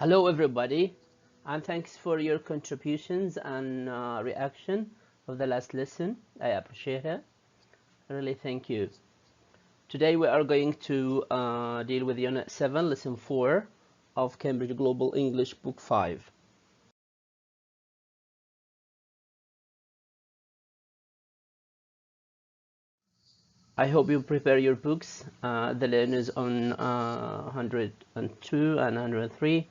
Hello everybody, and thanks for your contributions and reaction of the last lesson. I appreciate it. Really thank you. Today we are going to deal with Unit 7, Lesson 4 of Cambridge Global English Book 5. I hope you prepare your books. The learn is on 102 and 103,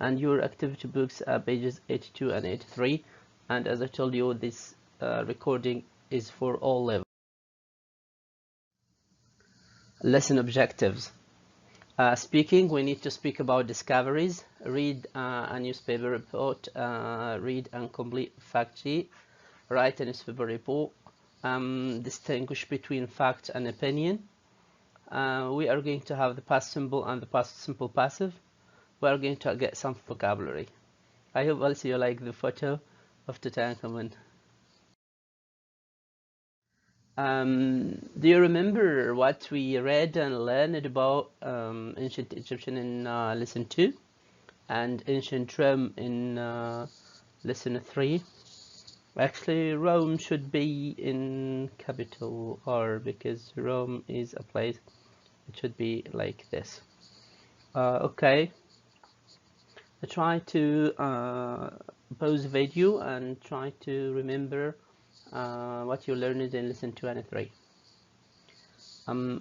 and your activity books are pages 82 and 83. And as I told you, this recording is for all levels. Lesson objectives. Speaking, we need to speak about discoveries, read a newspaper report, read and complete fact sheet, write a newspaper report, distinguish between fact and opinion. We are going to have the past simple and the past simple passive. We are going to get some vocabulary. I hope also you like the photo of Tutankhamun. Do you remember what we read and learned about ancient Egyptian in lesson 2 and ancient Rome in lesson 3? Actually, Rome should be in capital R because Rome is a place. It should be like this. Okay. I try to pause the video and try to remember what you learned in lesson 2 and 3.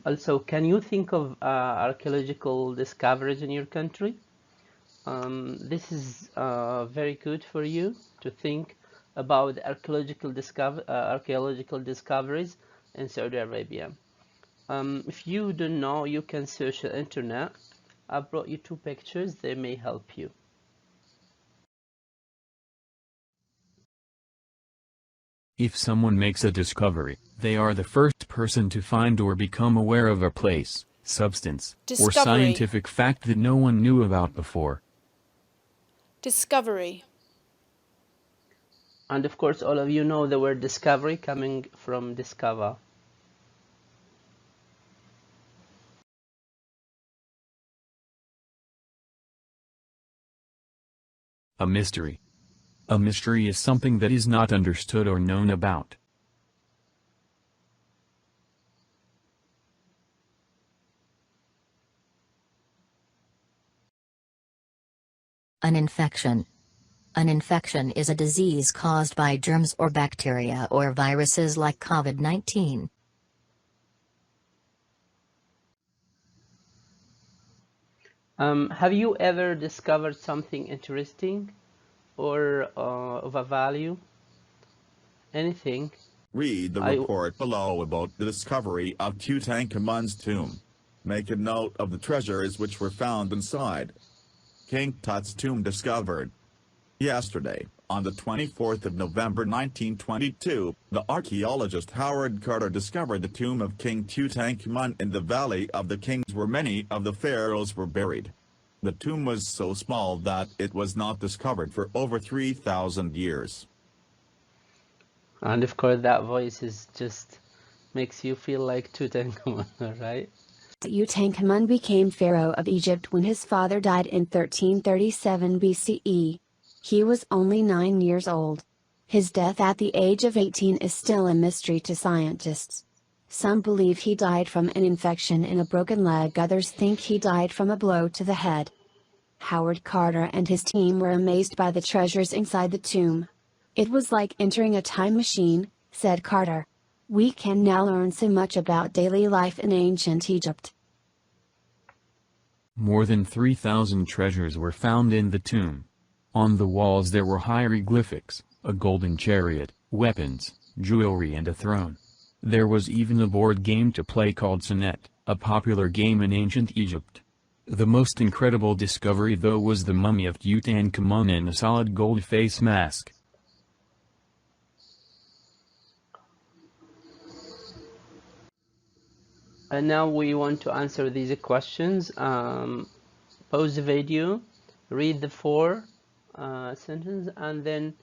Also, can you think of archaeological discoveries in your country? This is very good for you to think about the archaeological discoveries in Saudi Arabia. If you don't know, you can search the internet. I brought you 2 pictures, they may help you. If someone makes a discovery, they are the first person to find or become aware of a place, substance, or scientific fact that no one knew about before. Discovery. And of course, all of you know the word discovery coming from discover. A mystery. A mystery is something that is not understood or known about. An infection. An infection is a disease caused by germs or bacteria or viruses like COVID-19. Have you ever discovered something interesting or of a value? Anything? Read the report below about the discovery of Tutankhamun's tomb. Make a note of the treasures which were found inside. King Tut's tomb discovered. Yesterday, on the 24th of November 1922, the archaeologist Howard Carter discovered the tomb of King Tutankhamun in the Valley of the Kings where many of the pharaohs were buried. The tomb was so small that it was not discovered for over 3,000 years. And of course that voice is just makes you feel like Tutankhamun, right? Tutankhamun became pharaoh of Egypt when his father died in 1337 BCE. He was only 9 years old. His death at the age of 18 is still a mystery to scientists. Some believe he died from an infection in a broken leg, others think he died from a blow to the head. Howard Carter and his team were amazed by the treasures inside the tomb. "It was like entering a time machine," said Carter. "We can now learn so much about daily life in ancient Egypt." More than 3,000 treasures were found in the tomb. On the walls there were hieroglyphics, a golden chariot, weapons, jewelry and a throne. There was even a board game to play called Sonnet, a popular game in ancient Egypt. The most incredible discovery though was the mummy of Tutankhamun in a solid gold face mask. And now we want to answer these questions. Pause the video, read the 4 sentences, and then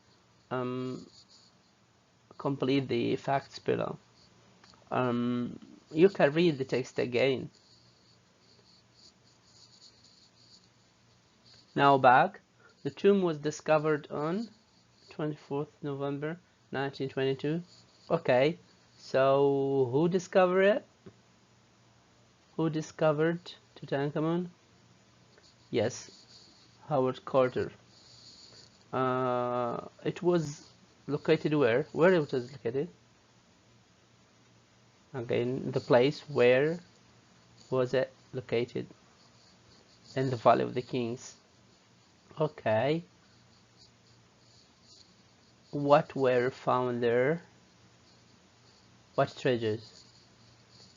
complete the facts below. You can read the text again. Now back. The tomb was discovered on 24th November 1922. Okay, so who discovered it? Who discovered Tutankhamun? Yes, Howard Carter. It was located where? Where it was located? Again, the place where was it located? In the Valley of the Kings. Okay. What were found there? What treasures?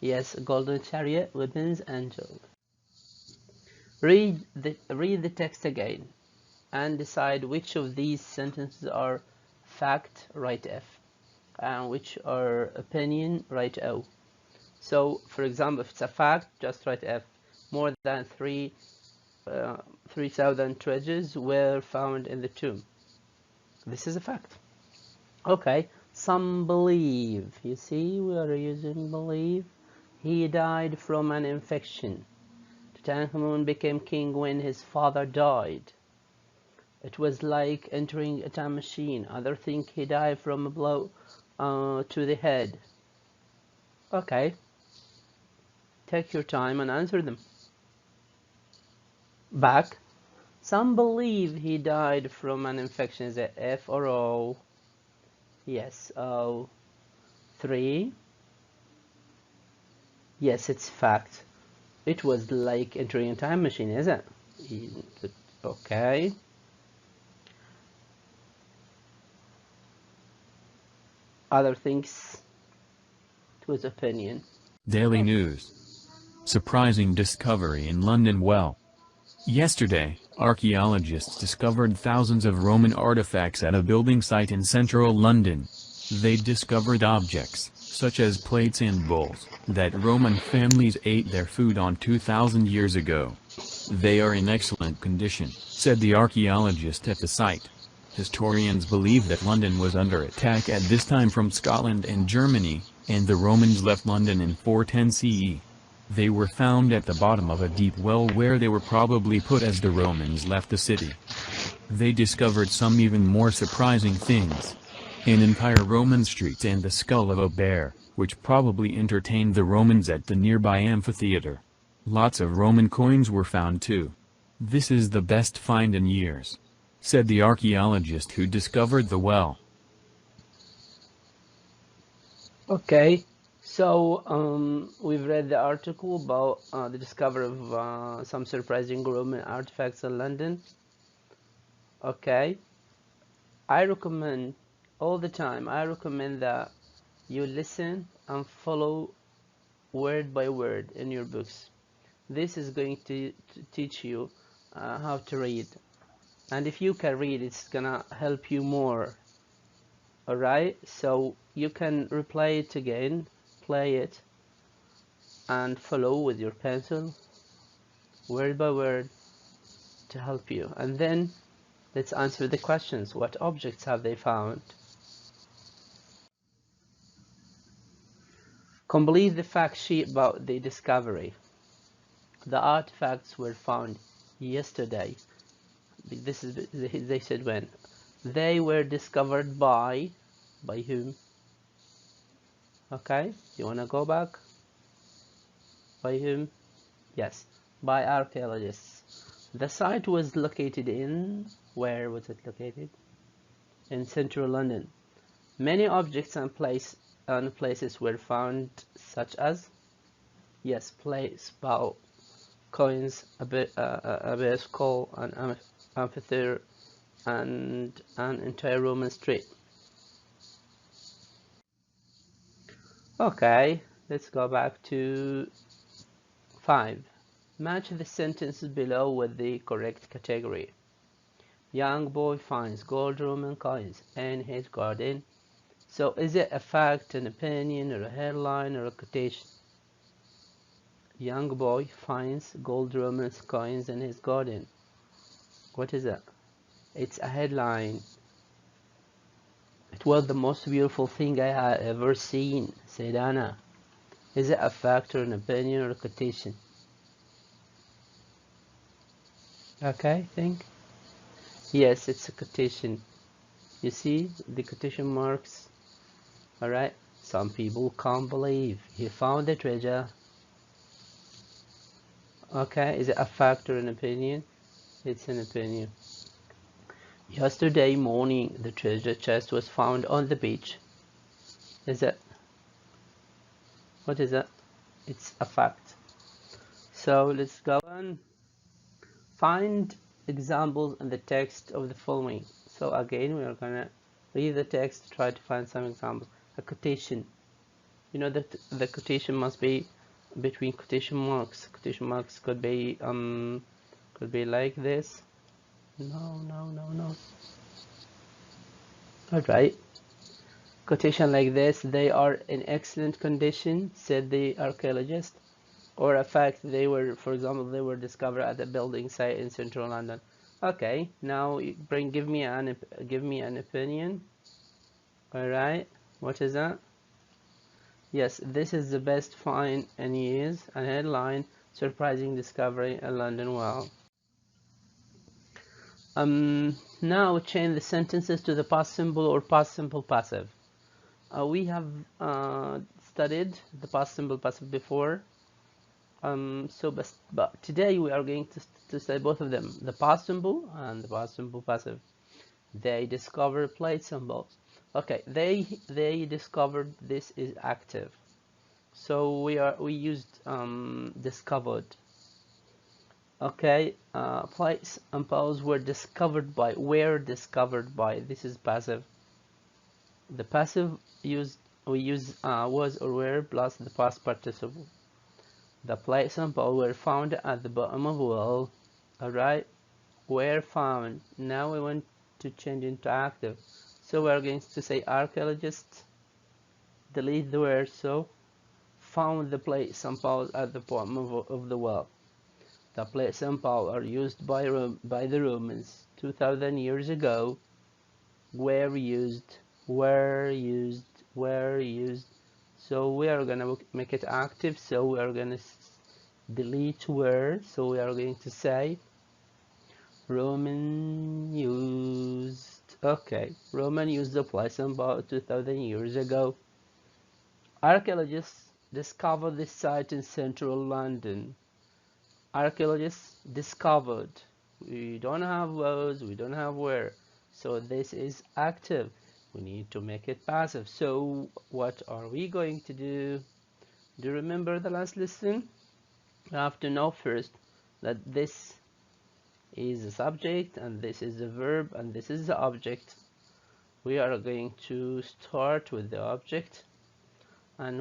Yes, a golden chariot, weapons, and jewels. Read the text again and decide which of these sentences are fact, write F, and which are opinion, write O. So, for example, if it's a fact, just write F. More than 3,000 treasures were found in the tomb. This is a fact. Okay, some believe. You see, we are using believe. He died from an infection. Tutankhamun became king when his father died. It was like entering a time machine. Others think he died from a blow to the head. Okay. Take your time and answer them. Back. Some believe he died from an infection. Is it F or O? Yes, O. 3. Yes, it's fact. It was like entering a time machine, is it? Okay. Other things, it was opinion. Daily News. Surprising discovery in London well. Yesterday, archaeologists discovered thousands of Roman artifacts at a building site in central London. They discovered objects, such as plates and bowls, that Roman families ate their food on 2,000 years ago. They are in excellent condition, said the archaeologist at the site. Historians believe that London was under attack at this time from Scotland and Germany, and the Romans left London in 410 CE. They were found at the bottom of a deep well where they were probably put as the Romans left the city. They discovered some even more surprising things. An entire Roman street and the skull of a bear, which probably entertained the Romans at the nearby amphitheater. Lots of Roman coins were found too. This is the best find in years, said the archaeologist who discovered the well. Okay, so we've read the article about the discovery of some surprising Roman artifacts in London. Okay, I recommend all the time, I recommend that you listen and follow word by word in your books. This is going to teach you how to read, and if you can read, it's gonna help you more. Alright, so you can replay it again, play it, and follow with your pencil, word by word, to help you. And then let's answer the questions. What objects have they found? Complete the fact sheet about the discovery. The artifacts were found yesterday. This is, they said when. They were discovered by whom? Okay, you wanna go back? By whom? Yes, by archaeologists. The site was located in, where was it located? In central London. Many objects and places were found, such as, yes, plates, bowl, coins, a bear skull, an amphitheater, and an entire Roman street. Okay, let's go back to 5. Match the sentences below with the correct category. Young boy finds gold Roman coins in his garden. So is it a fact, an opinion, or a headline, or a quotation? Young boy finds gold Roman coins in his garden. What is that? It's a headline. It was the most beautiful thing I had ever seen, said Anna. Is it a fact, or an opinion, or a quotation? Okay, think. Yes, it's a quotation. You see the quotation marks? Alright. Some people can't believe he found the treasure. Okay, is it a fact or an opinion? It's an opinion. Yesterday morning, the treasure chest was found on the beach. Is it? What is it? It's a fact. So let's go on. Find examples in the text of the following. So again, we are gonna read the text, try to find some examples. A quotation. You know that the quotation must be between quotation marks. Quotation marks could be like this. No. Alright. Quotation like this, they are in excellent condition, said the archaeologist. Or a fact, they were, for example, they were discovered at a building site in central London. Okay, now give me an opinion. Alright, what is that? Yes, this is the best find in years. A headline, surprising discovery in London Wall. Now change the sentences to the past simple or past simple passive. We have studied the past simple passive before. But today we are going to study both of them, the past simple and the past simple passive. They discovered plate symbol. Okay, they discovered this is active. So we used discovered. Okay, plates and poles were discovered by. This is passive. The passive we use was or were plus the past participle. The plates and poles were found at the bottom of the well. Alright, were found. Now we want to change into active. So we are going to say archaeologists, delete the word, so found the plates and poles at the bottom of the well. The plates and poles are used by the Romans 2000 years ago. Were used. So we are gonna make it active, so we are gonna delete were, so we are going to say Roman used. Okay, Roman used the place about 2000 years ago. Archaeologists discovered this site in central London. Archaeologists discovered. We don't have was, we don't have were, so this is active. We need to make it passive. So what are we going to do? Do you remember the last lesson? You have to know first that this is the subject and this is the verb and this is the object. We are going to start with the object, and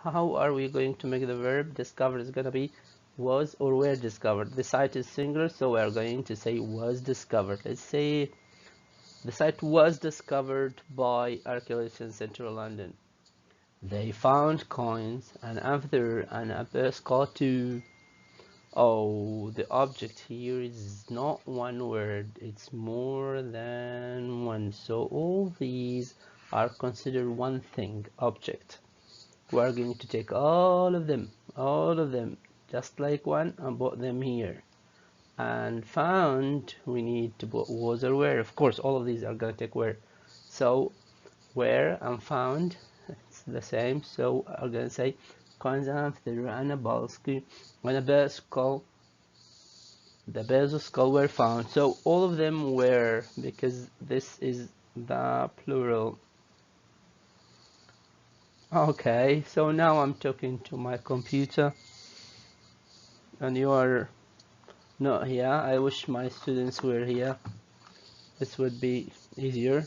how are we going to make the verb? Discovered is going to be was or were discovered. The site is singular, so we are going to say was discovered. Let's say the site was discovered by archaeologists in central London. They found coins, an amphithyr, and a skull too. Oh, the object here is not one word, it's more than one. So all these are considered one thing, object. We are going to take all of them, just like one, and put them here. And found, we need to put was or where. Of course, all of these are going to take where. So where and found, it's the same. So I'm going to say coins and amphithyr and a Balsky and a bear skull. The bears of skull were found. So all of them were, because this is the plural. Okay, so now I'm talking to my computer and you are not here. I wish my students were here. This would be easier.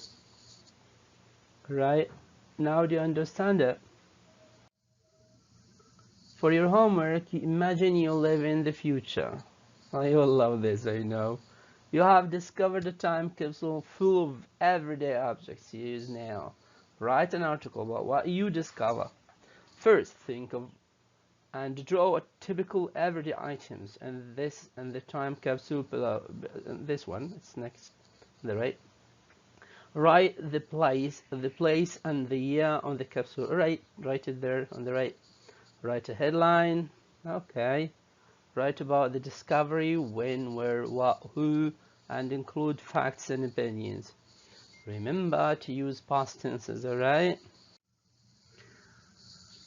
Right? Now do you understand it? For your homework, imagine you live in the future. I will love this, I know. You have discovered a time capsule full of everyday objects you use now. Write an article about what you discover. First, think of and draw a typical everyday items, and this and the time capsule below. This one, it's next, the right. Write the place and the year on the capsule. Right, write it there on the right. Write a headline. Okay. Write about the discovery, when, where, what, who, and include facts and opinions. Remember to use past tenses, alright?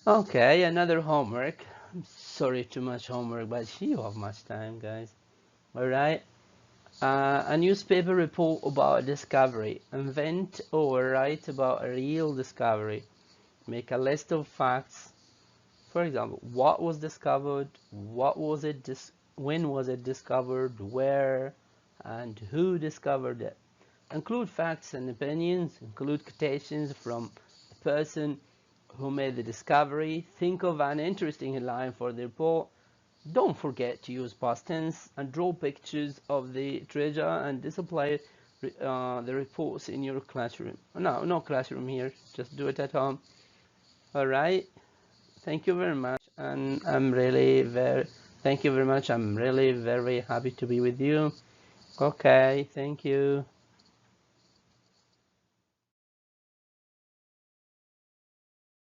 Okay, another homework. I'm sorry, too much homework, but you have much time, guys. Alright? A newspaper report about a discovery. Invent or write about a real discovery. Make a list of facts. For example, what was discovered, what was it, when was it discovered, where, and who discovered it. Include facts and opinions, include quotations from the person who made the discovery. Think of an interesting headline for the report. Don't forget to use past tense and draw pictures of the treasure and display the reports in your classroom. No classroom here, just do it at home. Alright, thank you very much, and thank you very much. I'm really very happy to be with you. Okay, thank you.